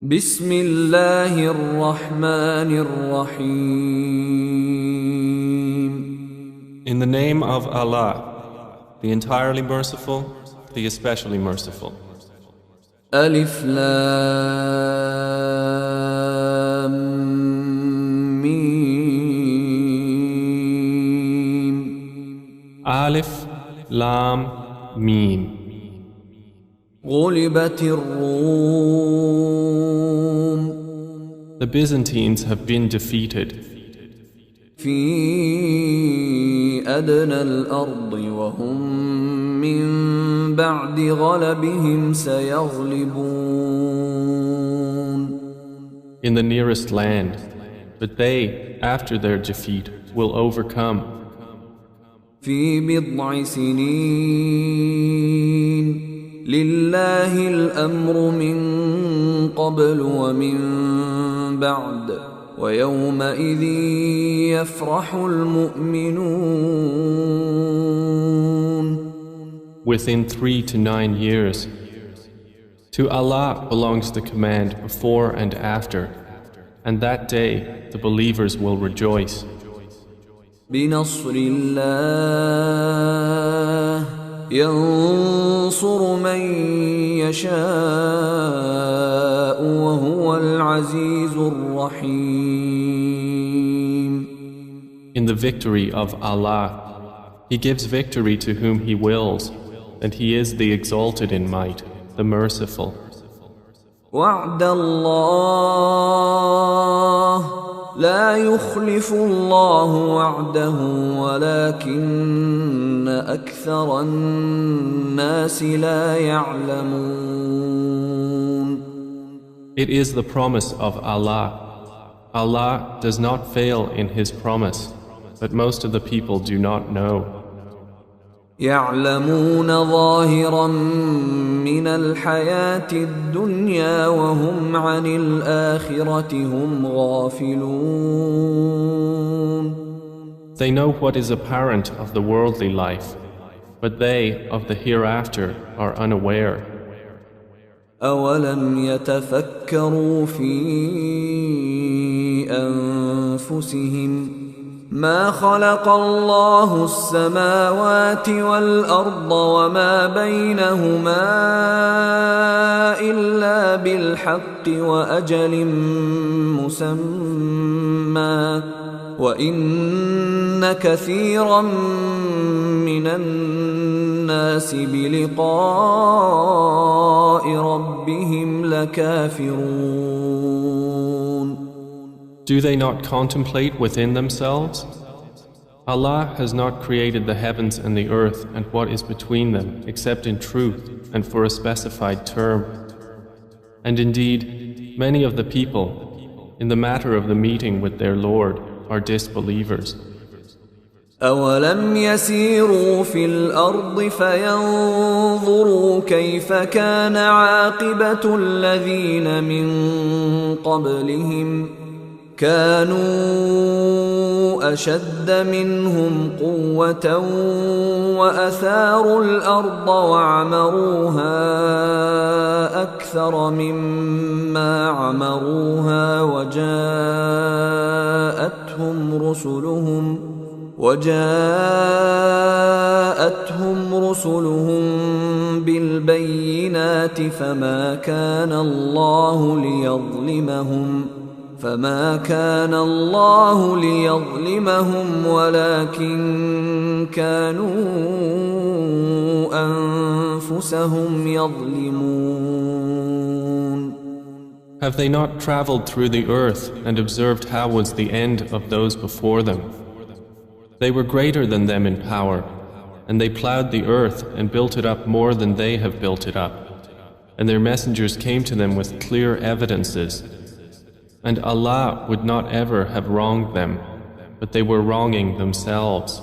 بسم الله الرحمن الرحيم. In the name of Allah, the entirely merciful, the especially merciful. ألف لام ميم. Alif, Lam, Mim. غلبت الروم. The Byzantines have been defeated في أدنى الأرض وهم من بعد غلبهم سيغلبون. in the nearest land, but they, after their defeat, will overcome. في بضع سنين لله الأمر من قبل ومن بعد ويومئذ يفرح المؤمنون. Within 3 to 9 years. To Allah belongs the command before and after, and that day the believers will rejoice. بنصر الله ينصر من يشاء وهو العزيز الرحيم. In the victory of Allah, He gives victory to whom He wills, and He is the exalted in might, the merciful. وعد الله لا يخلف الله وعده ولكن أكثر الناس لا يعلمون. It is the promise of Allah. Allah does not fail in His promise, but most of the people do not know. يعلمون ظاهرا من الحياة الدنيا وهم عن الآخرة هم غافلون. They know what is apparent of the worldly life, but they of the hereafter are unaware. أولم يتفكروا في أنفسهم ما خلق الله السماوات والأرض وما بينهما إلا بالحق وأجل مسمى وإن كثيرا من الناس بلقاء ربهم لكافرون. Do they not contemplate within themselves? Allah has not created the heavens and the earth and what is between them except in truth and for a specified term. And indeed, many of the people, in the matter of the meeting with their Lord, are disbelievers. أولم يسيروا في الأرض فينظروا كيف كان عاقبة الذين من قبلهم كانوا أشد منهم قوة وأثاروا الأرض وعمروها أكثر مما عمروها وجاءتهم رسلهم بالبينات فما كان الله ليظلمهم ولكن كانوا أنفسهم يظلمون. Have they not traveled through the earth and observed how was the end of those before them? They were greater than them in power, and they plowed the earth and built it up more than they have built it up. And their messengers came to them with clear evidences. And Allah would not ever have wronged them, but they were wronging themselves.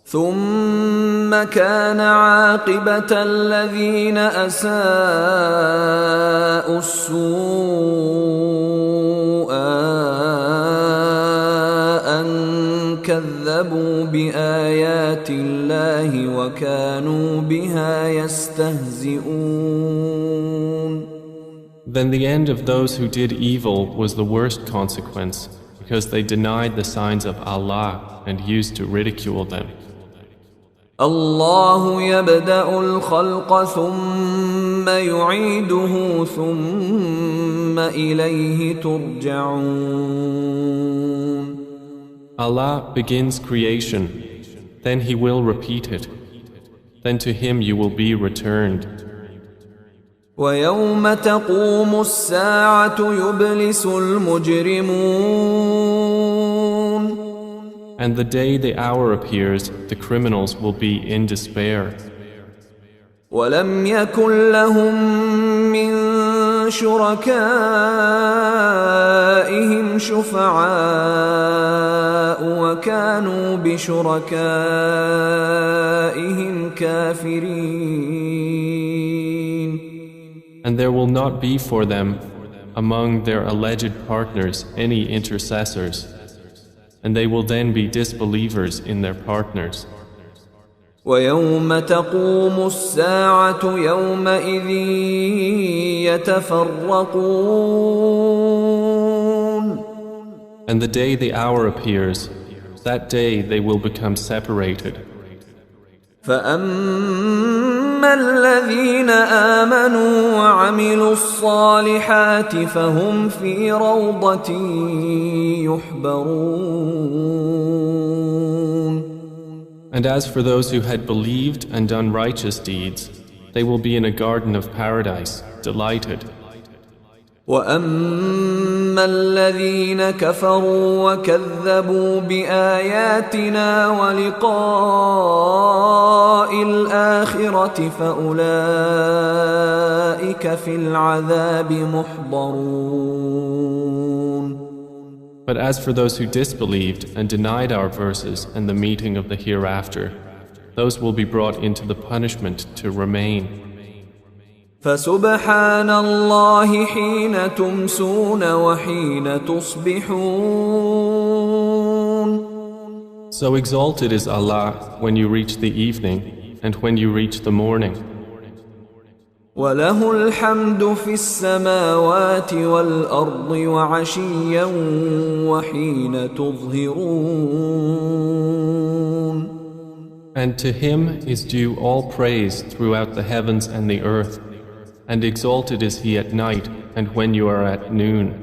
ثم كان عاقبة الذين أساءوا السوء أن كذبوا بآيات الله وكانوا بها يستهزئون. Then the end of those who did evil was the worst consequence, because they denied the signs of Allah and used to ridicule them. الله يبدأ الخلق ثم يعيده ثم إليه ترجعون. Allah begins creation, then He will repeat it, then to Him you will be returned. ويوم تقوم الساعة يبلس المجرمون. And the day the hour appears, the criminals will be in despair. ولم يكن لهم من شركائهم شفعاء وكانوا بشركائهم كافرين. And there will not be for them, among their alleged partners, any intercessors, and they will then be disbelievers in their partners. ويوم تقوم الساعة يومئذ يتفرقون. And the day the hour appears, that day they will become separated. فأما الذين آمنوا وعملوا الصالحات فهم في روضة يحبرون. And as for those who had believed and done righteous deeds, they will be in a garden of paradise, delighted. وأما الذين كفروا وكذبوا بآياتنا ولقاء الآخرة فأولئك في العذاب محضرون. But as for those who disbelieved and denied our verses and the meeting of the hereafter, those will be brought into the punishment to remain. فسبحان الله حين تمسون وحين تصبحون. So exalted is Allah when you reach the evening and when you reach the morning. وله الحمد في السماوات والأرض وعشيا وحين تظهرون. And to Him is due all praise throughout the heavens and the earth, and exalted is He at night and when you are at noon.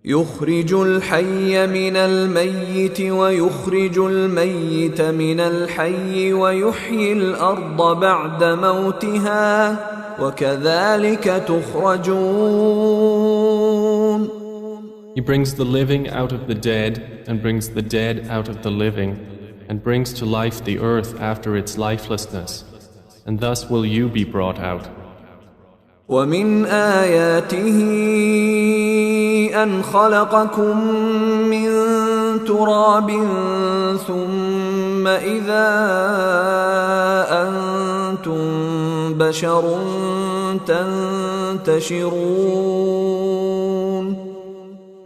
يخرج الحي من الميت ويخرج الميت من الحي ويحيي الأرض بعد موتها وكذلك تخرجون. He brings the living out of the dead and brings the dead out of the living and brings to life the earth after its lifelessness, and thus will you be brought out. ومن آياته أن خلقكم من تراب ثم إذا أنتم بشر تنتشرون.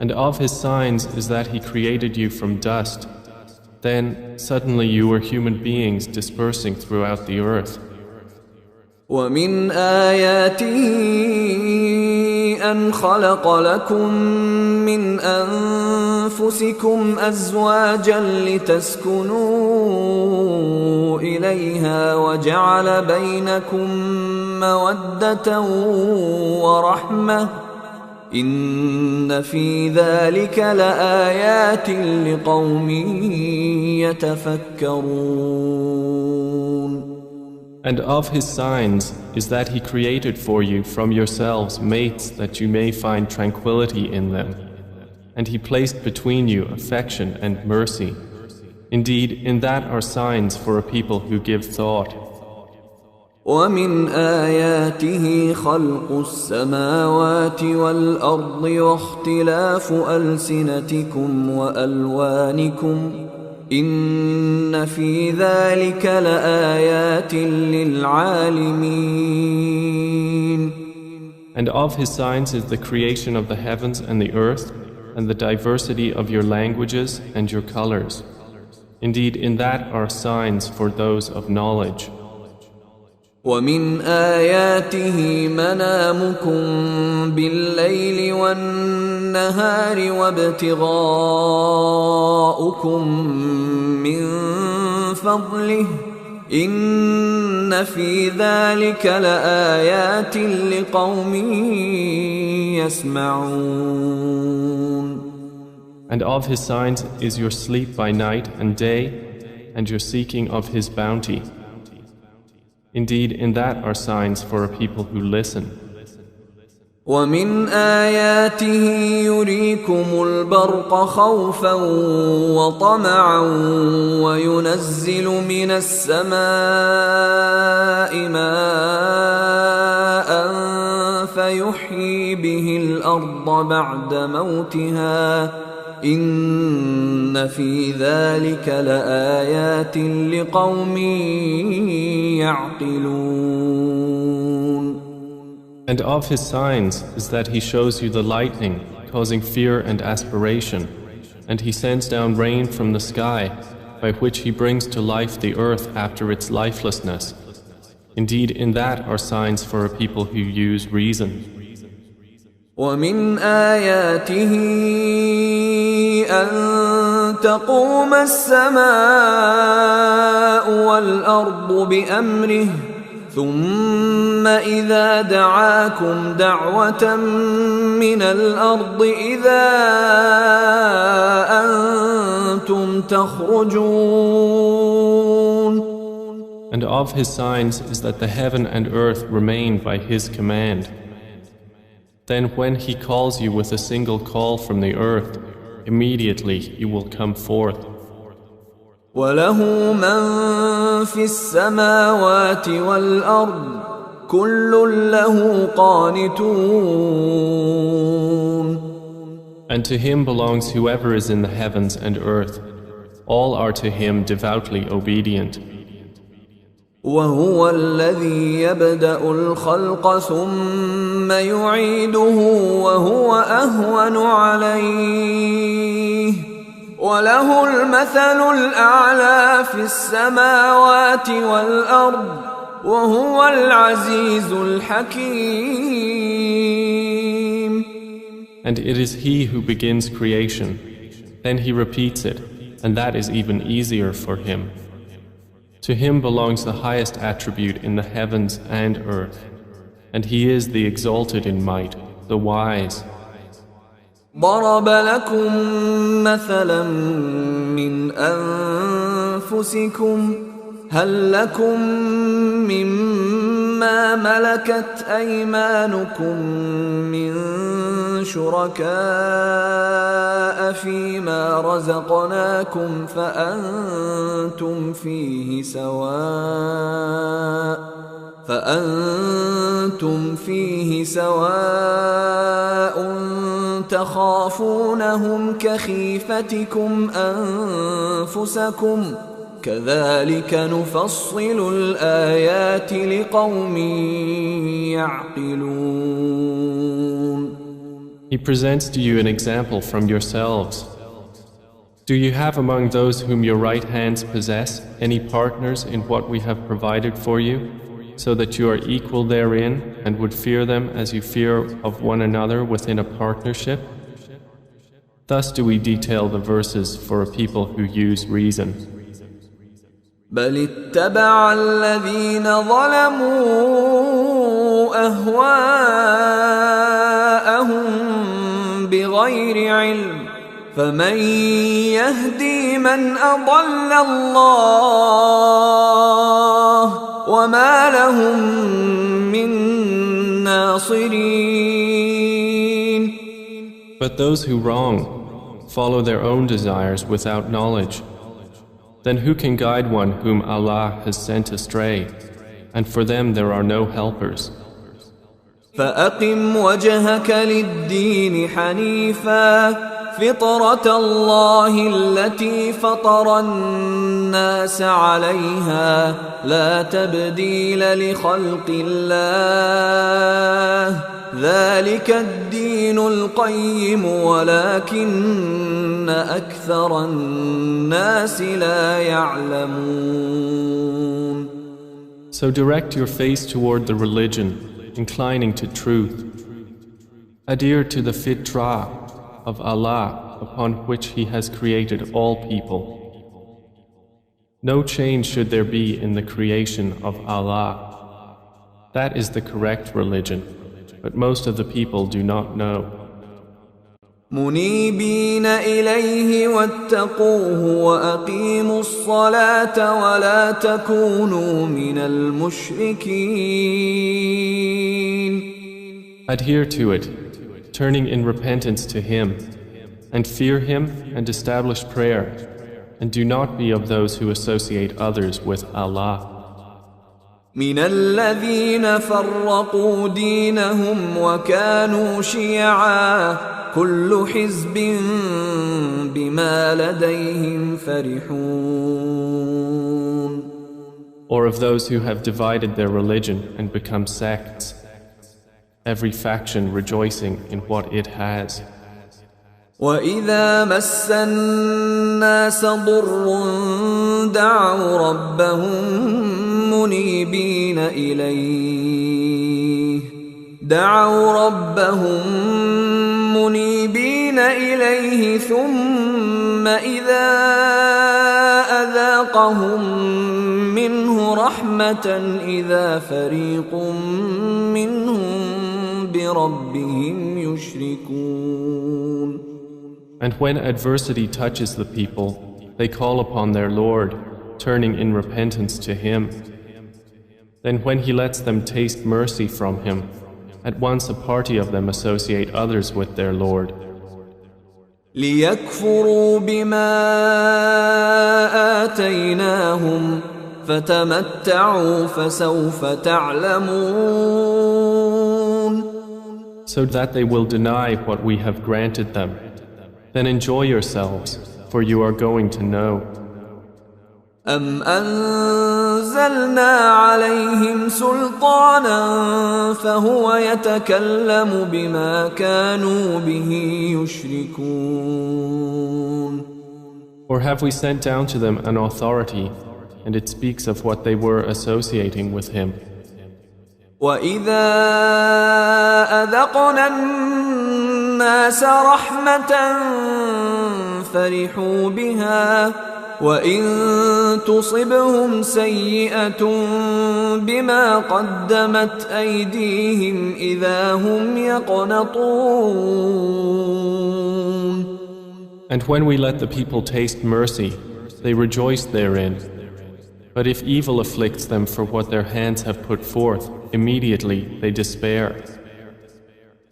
And of His signs is that He created you from dust. Then suddenly you were human beings dispersing throughout the earth. ومن آياته أن خلق لكم من أنفسكم أزواجا لتسكنوا إليها وجعل بينكم مودة ورحمة إن في ذلك لآيات لقوم يتفكرون. And of His signs is that He created for you from yourselves mates that you may find tranquility in them. And He placed between you affection and mercy. Indeed, in that are signs for a people who give thought. ومن آياته خلق السماوات والأرض واختلاف ألسنتكم وألوانكم إن في ذلك لآيات للعالمين. And of His signs is the creation of the heavens and the earth and the diversity of your languages and your colors. Indeed, in that are signs for those of knowledge. ومن آياته منامكم بالليل والنهار وابتغاؤكم من فضله إن في ذلك لآيات لقوم يسمعون. And of his signs is your sleep by night and day, and your seeking of his bounty. Indeed, in that are signs for a people who listen. ومن آياته يريكم البرق خوفا وطمعا وينزل من السماء ماء فيحيي به الأرض بعد موتها إن في ذلك لآيات لقوم يعقلون. And of his signs is that he shows you the lightning, causing fear and aspiration, and he sends down rain from the sky, by which he brings to life the earth after its lifelessness. Indeed, in that are signs for a people who use reason. ومن آياته أن تقوم السماء والأرض بأمره ثم إذا دعاكم دعوة من الأرض إذا أنتم تخرجون. And of his signs is that the heaven and earth remain by his command. Then when he calls you with a single call from the earth, immediately you will come forth. وله من في السماوات والأرض كل له قانتون. And to him belongs whoever is in the heavens and earth. All are to him devoutly obedient. وهو الذي يبدأ الخلق ثم يعيده وهو أهون عليه وله المثل الأعلى في السماوات والأرض وهو العزيز الحكيم. And it is he who begins creation, then he repeats it, and that is even easier for him. To him belongs the highest attribute in the heavens and earth, and he is the exalted in might, the wise. ضرب لكم مثلا من أنفسكم هل لكم مما ملكت أيمانكم من شركاء فيما رزقناكم فأنتم فيه سواء تخافونهم كخيفتكم أنفسكم كذلك نفصل الآيات لقوم يعقلون. He presents to you an example from yourselves. Do you have among those whom your right hands possess any partners in what we have provided for you, so that you are equal therein and would fear them as you fear of one another within a partnership? Thus do we detail the verses for a people who use reason. بل اتبع الذين ظلموا أهواءهم بغير علم فمن يهدي من أضل الله وما لهم من ناصرين. But those who wrong follow their own desires without knowledge. Then who can guide one whom Allah has sent astray? And for them there are no helpers. فأقم وجهك للدين حنيفا فطرة الله التي فطر الناس عليها لا تبديل لخلق الله ذلك الدين القيم ولكن أكثر الناس لا يعلمون. So direct your face toward the religion, inclining to truth. Adhere to the fitrah of Allah upon which He has created all people. No change should there be in the creation of Allah. That is the correct religion, but most of the people do not know. منيبين إليه واتقوه وأقيموا الصلاة ولا تكونوا من المشركين. Adhere to it, turning in repentance to Him, and fear Him and establish prayer, and do not be of those who associate others with Allah. من الذين فرقوا دينهم وكانوا شيعا كل حزب بما لديهم فرحون. Or of those who have divided their religion and become sects, every faction rejoicing in what it has. وَإِذَا مَسَّ النَّاسَ ضُرٌّ دَعَوْا رَبَّهُم مُنِيبِينَ إِلَيْهِ ثُمَّ إِذَا أَذَاقَهُم مِّنْهُ رَحْمَةً إِذَا فَرِيقٌ مِّنْهُم بِرَبِّهِمْ يُشْرِكُونَ. And when adversity touches the people, they call upon their Lord, turning in repentance to Him. Then when He lets them taste mercy from Him, at once a party of them associate others with their Lord. لِيَكْفُرُوا بِمَا آتَيْنَاهُمْ فَتَمَتَّعُوا فَسَوْفَ تَعْلَمُونَ. So that they will deny what we have granted them. Then enjoy yourselves, for you are going to know. أَمْ أَنزَلْنَا عَلَيْهِمْ سُلْطَانًا فَهُوَ يَتَكَلَّمُ بِمَا كَانُوا بِهِ يُشْرِكُونَ. Or have we sent down to them an authority, and it speaks of what they were associating with Him? وَإِذَا أَذَقْنَا النَّاسَ رَحْمَةً فَرِحُوا بِهَا وَإِن تُصِبْهُمْ سَيِّئَةٌ بِمَا قَدَّمَتْ أَيْدِيهِمْ إِذَا هُمْ يَقْنَطُونَ. And when we let the people taste mercy, they rejoice therein. But if evil afflicts them for what their hands have put forth, immediately they despair.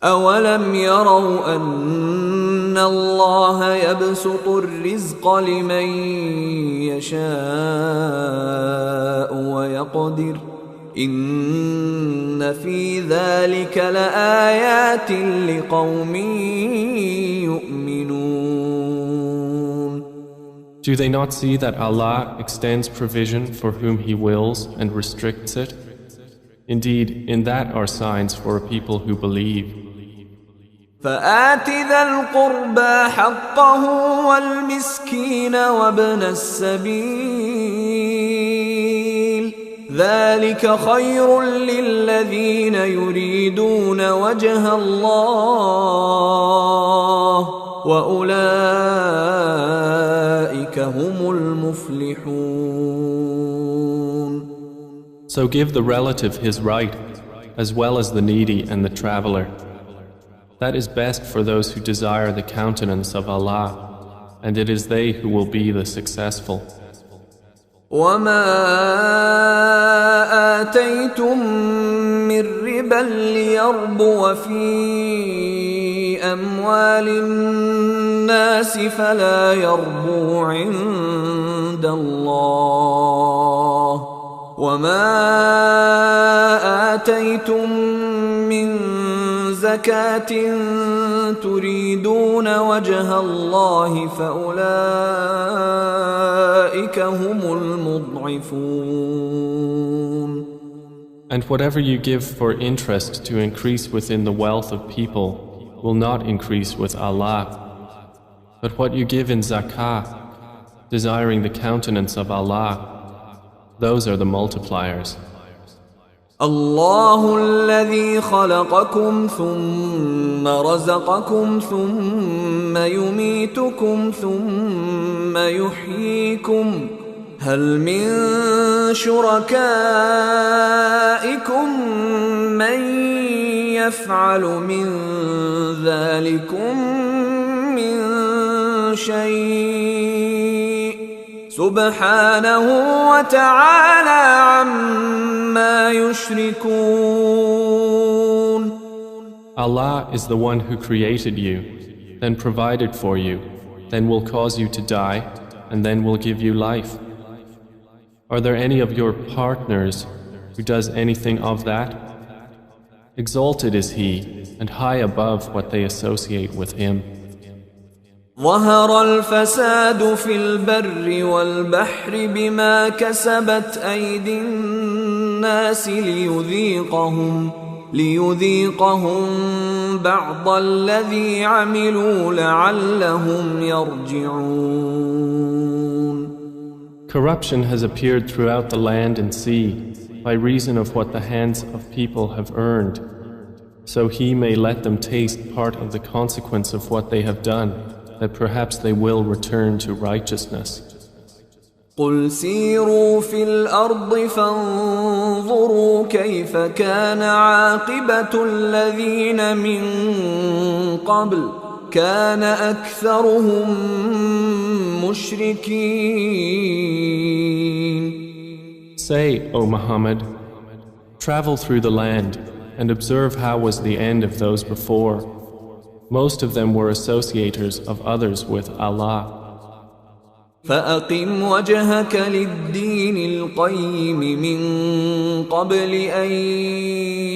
أَوَلَمْ يَرَوْا أَنَّ اللَّهَ يَبْسُطُ الرِّزْقَ لِمَن يَشَاءُ وَيَقْدِرُ إِنَّ فِي ذَلِكَ لَآيَاتٍ لِقَوْمٍ يُؤْمِنُونَ. Do they not see that Allah extends provision for whom He wills and restricts it? Indeed, in that are signs for a people who believe. فآت ذا القربى حقه والمسكين وابن السبيل ذلك خير للذين يريدون وجه الله وأولئك هم المفلحون. So give the relative his right, as well as the needy and the traveler. That is best for those who desire the countenance of Allah, and it is they who will be the successful. وَمَا آتَيْتُم مِّن رِّبًا لِّيَرْبُوَ فِي أَمْوَالِ النَّاسِ فَلَا يَرْبُو عِندَ اللَّهِ وَمَا آتَيْتُم مِّن زَكَاةٍ تُرِيدُونَ وَجْهَ اللَّهِ فَأُولَئِكَ هُمُ الْمُضْعِفُونَ. And whatever you give for interest to increase within the wealth of people will not increase with Allah. But what you give in zakah, desiring the countenance of Allah, those are the multipliers. الله الذي خلقكم ثم رزقكم ثم يميتكم ثم يحييكم هل من شركائكم من يفعل من ذلكم من شيء سبحانه وتعالى عما يشركون. Allah is the one who created you, then provided for you, then will cause you to die, and then will give you life. Are there any of your partners who does anything of that? Exalted is He, and high above what they associate with Him. ظهر الفساد في البر والبحر بما كسبت أيدي الناس ليذيقهم بعض الذي عملوا لعلهم يرجعون. Corruption has appeared throughout the land and sea by reason of what the hands of people have earned, so He may let them taste part of the consequence of what they have done, that perhaps they will return to righteousness. قل سيروا في الأرض فانظروا كيف كان عاقبة الذين من قبل كان أكثرهم مشركين. Say, O Muhammad, travel through the land and observe how was the end of those before. Most of them were associators of others with Allah. فأقم وجهك للدين القيم من قبل أن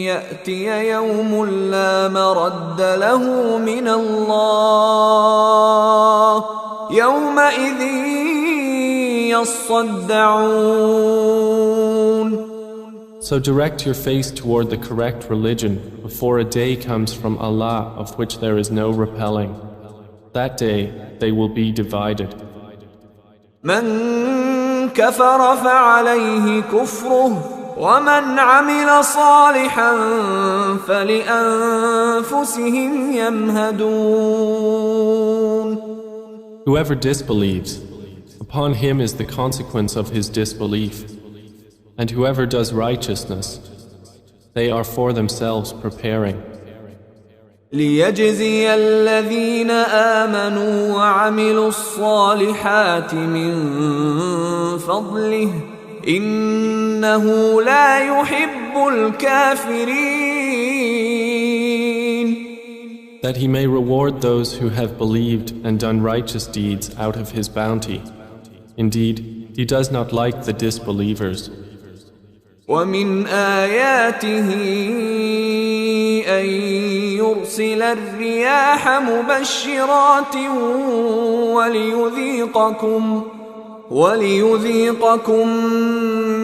يأتي يوم لا مرد له من الله يومئذ يصدعون. So direct your face toward the correct religion before a day comes from Allah of which there is no repelling. That day they will be divided. من كفر فعليه كفره ومن عمل صالحا فلأنفسهم يمهدون. Whoever disbelieves, upon him is the consequence of his disbelief. And whoever does righteousness, they are for themselves preparing. ليجزي الذين آمنوا وعملوا الصالحات من فضله إنه لا يحب الكافرين. That he may reward those who have believed and done righteous deeds out of his bounty. Indeed, he does not like the disbelievers. ومن آياته أن يرسل الرياح مبشرات وليذيقكم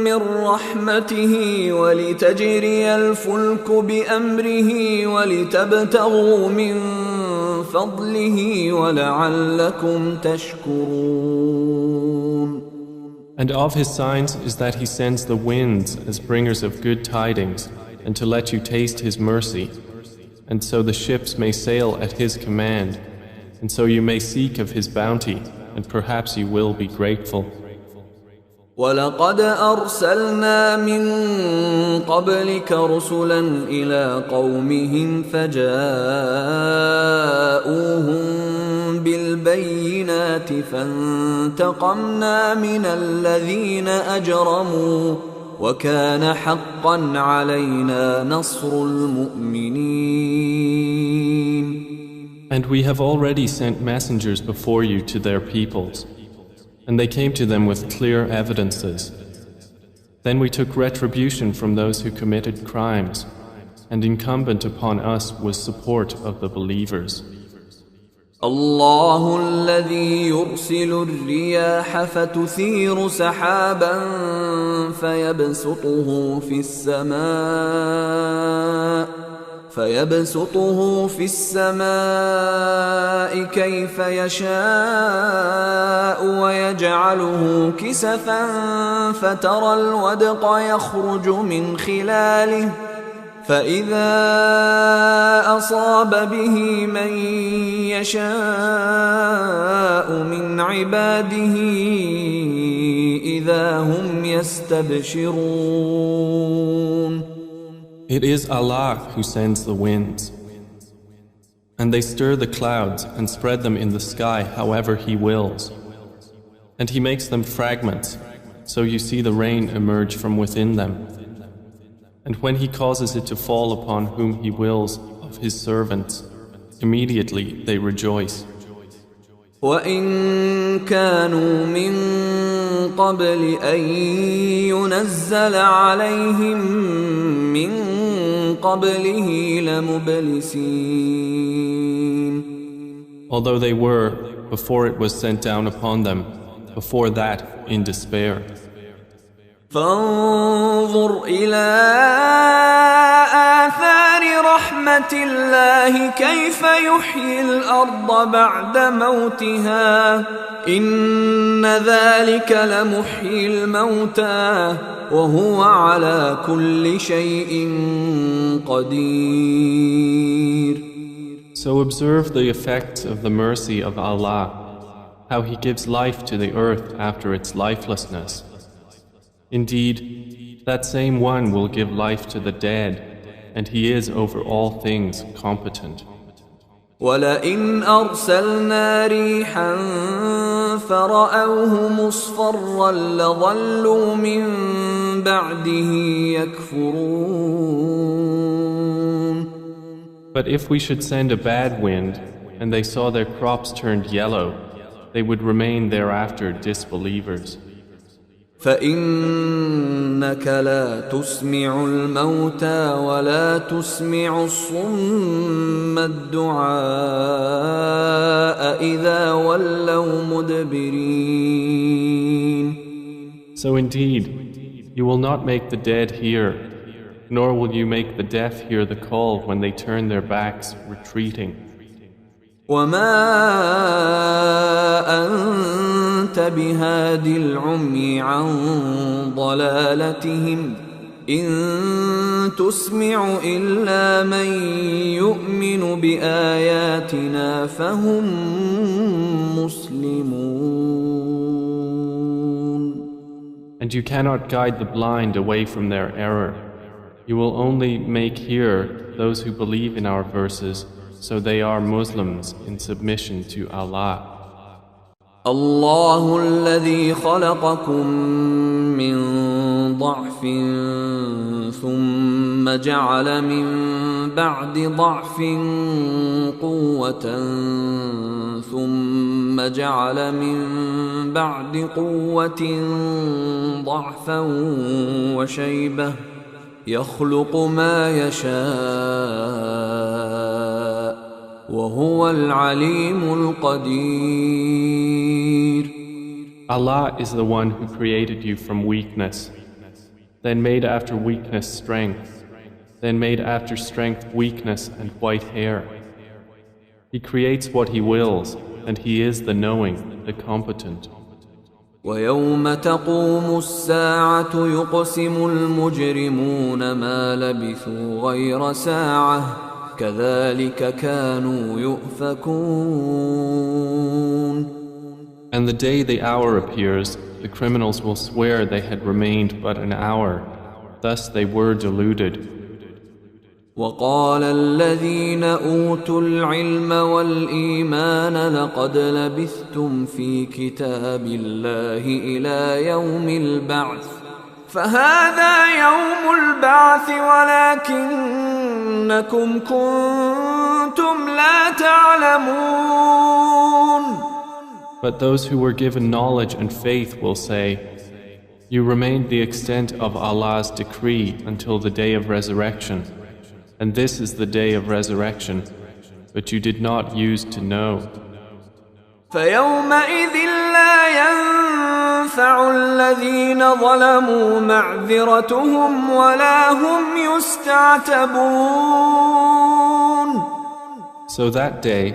من رحمته ولتجري الفلك بأمره ولتبتغوا من فضله ولعلكم تشكرون. And of his signs is that he sends the winds as bringers of good tidings, and to let you taste his mercy, and so the ships may sail at his command, and so you may seek of his bounty, and perhaps you will be grateful. ولقد أرسلنا من قبلك رسلا إلى قومهم فجاءوهم بالبينات فانتقمنا من الذين أجرموا وكان حقا علينا نصر المؤمنين. And we have already sent messengers before you to their peoples, and they came to them with clear evidences. Then we took retribution from those who committed crimes, and incumbent upon us was support of the believers. الله الذي يرسل الرياح فتثير سحابا فيبسطه في السماء كيف يشاء ويجعله كسفا فترى الودق يخرج من خلاله فإذا أصاب به من يشاء من عباده إذا هم يستبشرون. It is Allah who sends the winds, and they stir the clouds and spread them in the sky however He wills. And He makes them fragments, so you see the rain emerge from within them. And when He causes it to fall upon whom He wills of His servants, immediately they rejoice. وَإِن كَانُوا مِن قَبْلِ أَن يُنَزَّلَ عَلَيْهِم مِّن قَبْلِهِ لَمُبْلِسِينَ. Although they were, before it was sent down upon them, before that in despair. فانظر إلى آثار رحمة الله كيف يحيي الأرض بعد موتها إن ذلك لمحيي الموتى وهو على كل شيء قدير. So observe the effects of the mercy of Allah, how He gives life to the earth after its lifelessness. Indeed, that same one will give life to the dead, and He is over all things competent. وَلَئِنْ أَرْسَلْنَا رِيحًا فَرَأَوْهُ مُصْفَرًّا لَظَلُّوا مِنْ بَعْدِهِ يَكْفُرُونَ. But if we should send a bad wind, and they saw their crops turned yellow, they would remain thereafter disbelievers. فإنك لا تسمع الموتى ولا تسمع الصم الدعاء إذا ولوا مدبرين. So indeed, you will not make the dead hear, nor will you make the deaf hear the call when they turn their backs, retreating. وما أنت بهاد العمي عن ضلالتهم إن تسمع إلا من يؤمن بآياتنا فهم مسلمون. And you cannot guide the blind away from their error. You will only make hear those who believe in our verses, so they are Muslims in submission to Allah. الله الذي خلقكم من ضعف ثم جعل من بعد ضعف قوة ثم جعل من بعد قوة ضعفا وشيبة يخلق ما يشاء وهو العليم القدير. Allah is the one who created you from weakness, then made after weakness strength, then made after strength weakness and white hair. He creates what He wills, and He is the knowing, the competent. ويوم تقوم الساعة يقسم المجرمون ما لبثوا غير ساعة كذلك كانوا يؤفكون. And the day the hour appears, the criminals will swear they had remained but an hour. Thus they were deluded. وقال الذين أوتوا العلم والإيمان لقد لبثتم في كتاب الله إلى يوم البعث فهذا يوم البعث ولكنكم كنتم لا تعلمون. But those who were given knowledge and faith will say, you remained the extent of Allah's decree until the day of resurrection, and this is the day of resurrection, but you did not use to know. فيومئذ لا ينفع الذين ظلموا معذرتهم ولا هم يستعتبون. So that day,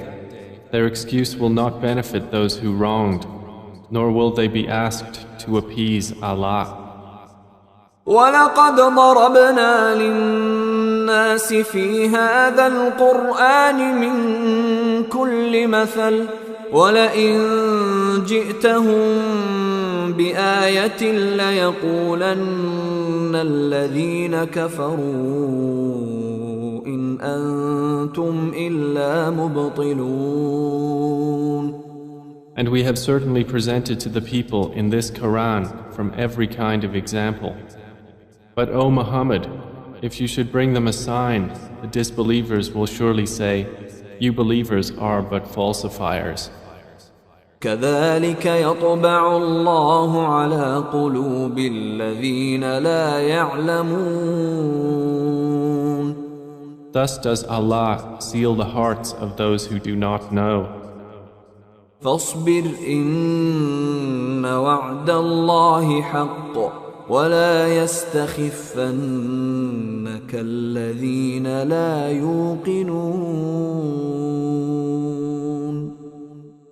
their excuse will not benefit those who wronged, nor will they be asked to appease Allah. وَلَقَدْ ضَرَبْنَا لِلنَّاسِ فِي هَذَا الْقُرْآنِ مِنْ كُلِّ مَثَلٍ وَلَئِنْ جِئْتَهُمْ بِآيَةٍ لَيَقُولَنَّ الَّذِينَ كَفَرُوا إِنْ أَنْتُمْ إِلَّا مُبْطِلُونَ. And we have certainly presented to the people in this Quran from every kind of example. But O Muhammad, if you should bring them a sign, the disbelievers will surely say, you believers are but falsifiers. كذلك يطبع الله على قلوب الذين لا يعلمون. Thus does Allah seal the hearts of those who do not know. فاصبر إن وعد الله حق ولا يستخفنك الذين لا يوقنون.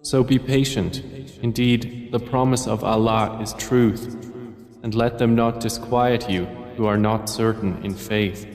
So be patient. Indeed, the promise of Allah is truth, and let them not disquiet you who are not certain in faith.